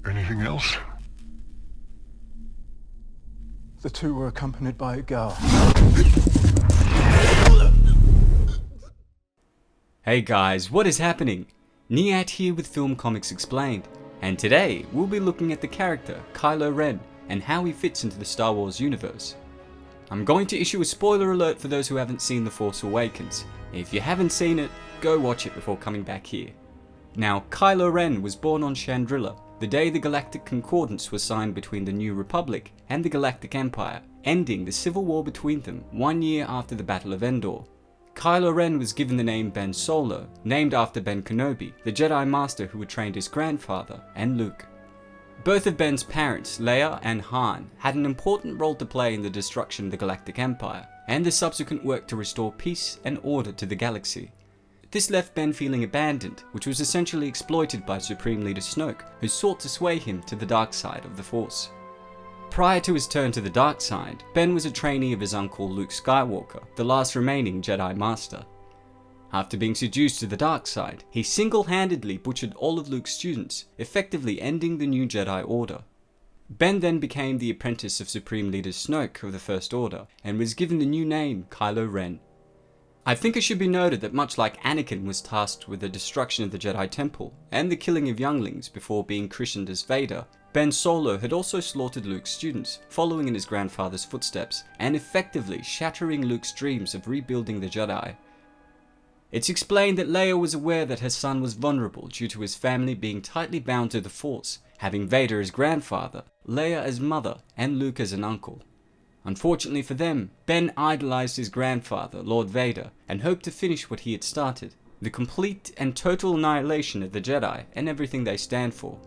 Anything else? The two were accompanied by a girl. Hey guys, what is happening? Niyat here with Film Comics Explained, and today we'll be looking at the character Kylo Ren and how he fits into the Star Wars universe. I'm going to issue a spoiler alert for those who haven't seen The Force Awakens. If you haven't seen it, go watch it before coming back here. Now, Kylo Ren was born on Chandrila, the day the Galactic Concordance was signed between the New Republic and the Galactic Empire, ending the civil war between them 1 year after the Battle of Endor. Kylo Ren was given the name Ben Solo, named after Ben Kenobi, the Jedi Master who had trained his grandfather, and Luke. Both of Ben's parents, Leia and Han, had an important role to play in the destruction of the Galactic Empire, and the subsequent work to restore peace and order to the galaxy. This left Ben feeling abandoned, which was essentially exploited by Supreme Leader Snoke, who sought to sway him to the dark side of the Force. Prior to his turn to the dark side, Ben was a trainee of his uncle Luke Skywalker, the last remaining Jedi Master. After being seduced to the dark side, he single-handedly butchered all of Luke's students, effectively ending the new Jedi Order. Ben then became the apprentice of Supreme Leader Snoke of the First Order, and was given the new name Kylo Ren. I think it should be noted that much like Anakin was tasked with the destruction of the Jedi Temple and the killing of younglings before being christened as Vader, Ben Solo had also slaughtered Luke's students, following in his grandfather's footsteps, and effectively shattering Luke's dreams of rebuilding the Jedi. It's explained that Leia was aware that her son was vulnerable due to his family being tightly bound to the Force, having Vader as grandfather, Leia as mother, and Luke as an uncle. Unfortunately for them, Ben idolized his grandfather, Lord Vader, and hoped to finish what he had started, the complete and total annihilation of the Jedi and everything they stand for.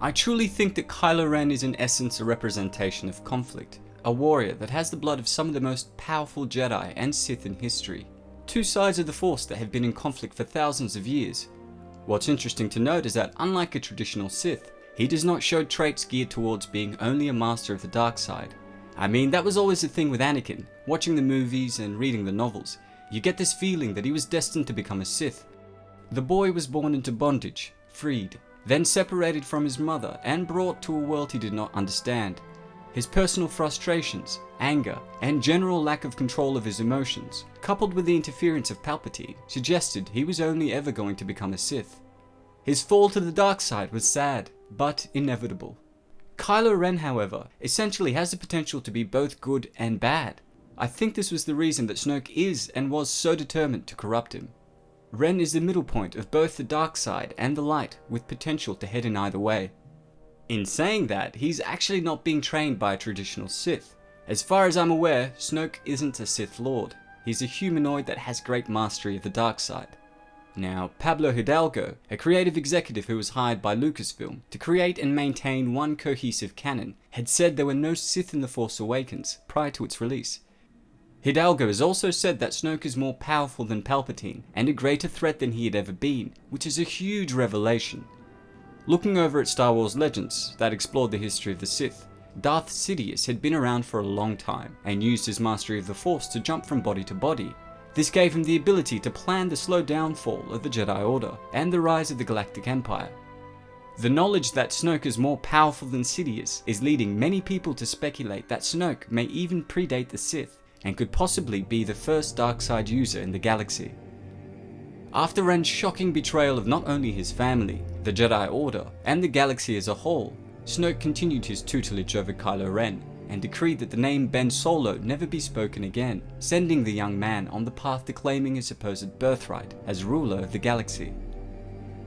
I truly think that Kylo Ren is in essence a representation of conflict, a warrior that has the blood of some of the most powerful Jedi and Sith in history, two sides of the Force that have been in conflict for thousands of years. What's interesting to note is that unlike a traditional Sith, he does not show traits geared towards being only a master of the dark side. I mean, that was always the thing with Anakin. Watching the movies and reading the novels, you get this feeling that he was destined to become a Sith. The boy was born into bondage, freed, then separated from his mother and brought to a world he did not understand. His personal frustrations, anger, and general lack of control of his emotions, coupled with the interference of Palpatine, suggested he was only ever going to become a Sith. His fall to the dark side was sad, but inevitable. Kylo Ren, however, essentially has the potential to be both good and bad. I think this was the reason that Snoke is and was so determined to corrupt him. Ren is the middle point of both the dark side and the light, with potential to head in either way. In saying that, he's actually not being trained by a traditional Sith. As far as I'm aware, Snoke isn't a Sith Lord. He's a humanoid that has great mastery of the dark side. Now, Pablo Hidalgo, a creative executive who was hired by Lucasfilm to create and maintain one cohesive canon, had said there were no Sith in The Force Awakens prior to its release. Hidalgo has also said that Snoke is more powerful than Palpatine and a greater threat than he had ever been, which is a huge revelation. Looking over at Star Wars Legends that explored the history of the Sith, Darth Sidious had been around for a long time and used his mastery of the Force to jump from body to body. This gave him the ability to plan the slow downfall of the Jedi Order and the rise of the Galactic Empire. The knowledge that Snoke is more powerful than Sidious is leading many people to speculate that Snoke may even predate the Sith and could possibly be the first dark side user in the galaxy. After Ren's shocking betrayal of not only his family, the Jedi Order, and the galaxy as a whole, Snoke continued his tutelage over Kylo Ren and decreed that the name Ben Solo never be spoken again, sending the young man on the path to claiming his supposed birthright as ruler of the galaxy.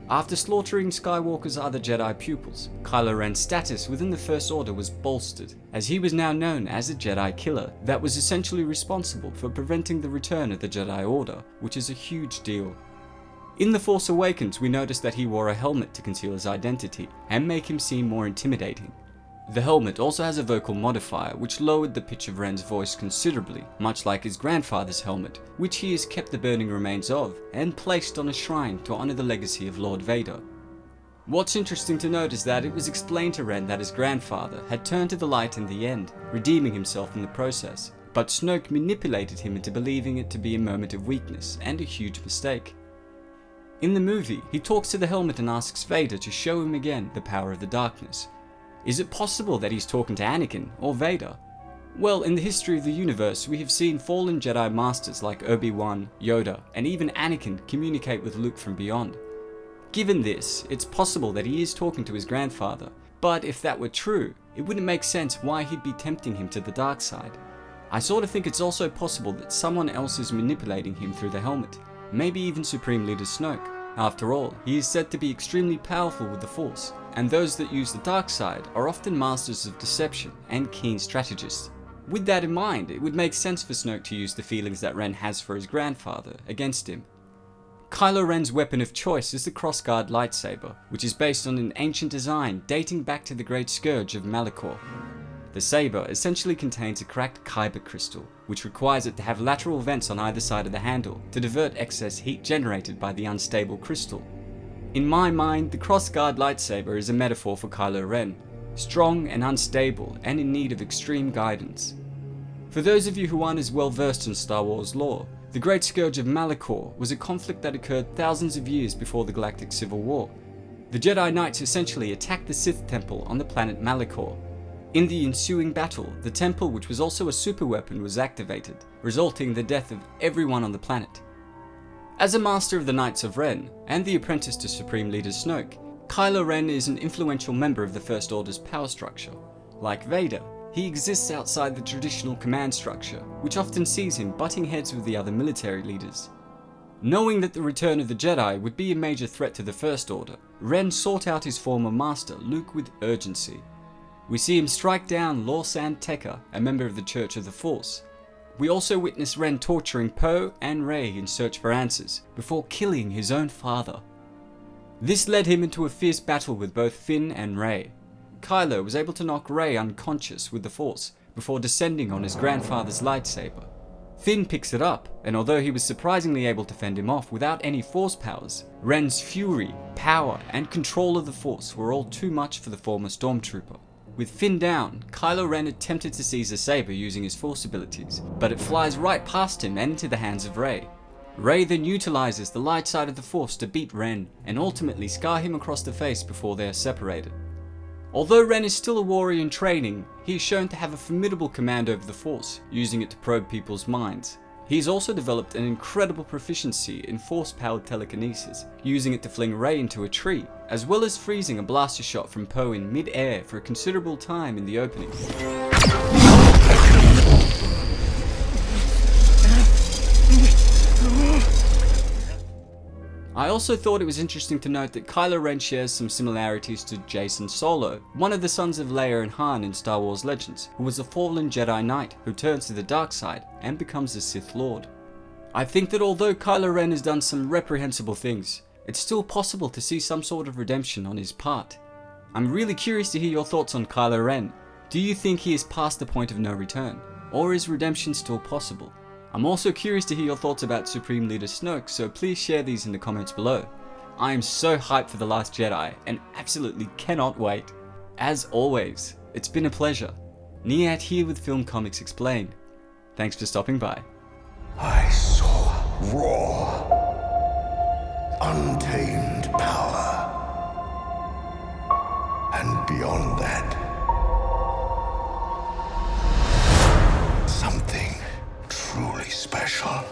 After slaughtering Skywalker's other Jedi pupils, Kylo Ren's status within the First Order was bolstered, as he was now known as a Jedi killer that was essentially responsible for preventing the return of the Jedi Order, which is a huge deal. In The Force Awakens, we noticed that he wore a helmet to conceal his identity and make him seem more intimidating. The helmet also has a vocal modifier which lowered the pitch of Ren's voice considerably, much like his grandfather's helmet, which he has kept the burning remains of and placed on a shrine to honor the legacy of Lord Vader. What's interesting to note is that it was explained to Ren that his grandfather had turned to the light in the end, redeeming himself in the process, but Snoke manipulated him into believing it to be a moment of weakness and a huge mistake. In the movie, he talks to the helmet and asks Vader to show him again the power of the darkness. Is it possible that he's talking to Anakin or Vader? Well, in the history of the universe, we have seen fallen Jedi masters like Obi-Wan, Yoda, and even Anakin communicate with Luke from beyond. Given this, it's possible that he is talking to his grandfather, but if that were true, it wouldn't make sense why he'd be tempting him to the dark side. I sort of think it's also possible that someone else is manipulating him through the helmet, maybe even Supreme Leader Snoke. After all, he is said to be extremely powerful with the Force, and those that use the dark side are often masters of deception and keen strategists. With that in mind, it would make sense for Snoke to use the feelings that Ren has for his grandfather against him. Kylo Ren's weapon of choice is the crossguard lightsaber, which is based on an ancient design dating back to the great Scourge of Malachor. The saber essentially contains a cracked kyber crystal, which requires it to have lateral vents on either side of the handle to divert excess heat generated by the unstable crystal. In my mind, the crossguard lightsaber is a metaphor for Kylo Ren, strong and unstable and in need of extreme guidance. For those of you who aren't as well versed in Star Wars lore, the Great Scourge of Malachor was a conflict that occurred thousands of years before the Galactic Civil War. The Jedi Knights essentially attacked the Sith Temple on the planet Malachor. In the ensuing battle, the temple, which was also a superweapon, was activated, resulting in the death of everyone on the planet. As a master of the Knights of Ren, and the apprentice to Supreme Leader Snoke, Kylo Ren is an influential member of the First Order's power structure. Like Vader, he exists outside the traditional command structure, which often sees him butting heads with the other military leaders. Knowing that the return of the Jedi would be a major threat to the First Order, Ren sought out his former master, Luke, with urgency. We see him strike down Lor San Tekka, a member of the Church of the Force. We also witness Ren torturing Poe and Rey in search for answers, before killing his own father. This led him into a fierce battle with both Finn and Rey. Kylo was able to knock Rey unconscious with the Force, before descending on his grandfather's lightsaber. Finn picks it up, and although he was surprisingly able to fend him off without any Force powers, Ren's fury, power, and control of the Force were all too much for the former Stormtrooper. With Finn down, Kylo Ren attempted to seize the saber using his Force abilities, but it flies right past him and into the hands of Rey. Rey then utilizes the light side of the Force to beat Ren, and ultimately scar him across the face before they are separated. Although Ren is still a warrior in training, he is shown to have a formidable command over the Force, using it to probe people's minds. He's also developed an incredible proficiency in Force-powered telekinesis, using it to fling Rey into a tree, as well as freezing a blaster shot from Poe in mid-air for a considerable time in the opening. I also thought it was interesting to note that Kylo Ren shares some similarities to Jacen Solo, one of the sons of Leia and Han in Star Wars Legends, who was a fallen Jedi Knight who turns to the dark side and becomes a Sith Lord. I think that although Kylo Ren has done some reprehensible things, it's still possible to see some sort of redemption on his part. I'm really curious to hear your thoughts on Kylo Ren. Do you think he is past the point of no return, or is redemption still possible? I'm also curious to hear your thoughts about Supreme Leader Snoke, so please share these in the comments below. I am so hyped for The Last Jedi and absolutely cannot wait. As always, it's been a pleasure. Niyat here with Film Comics Explained. Thanks for stopping by. I saw raw, untamed power. And beyond that, something truly special.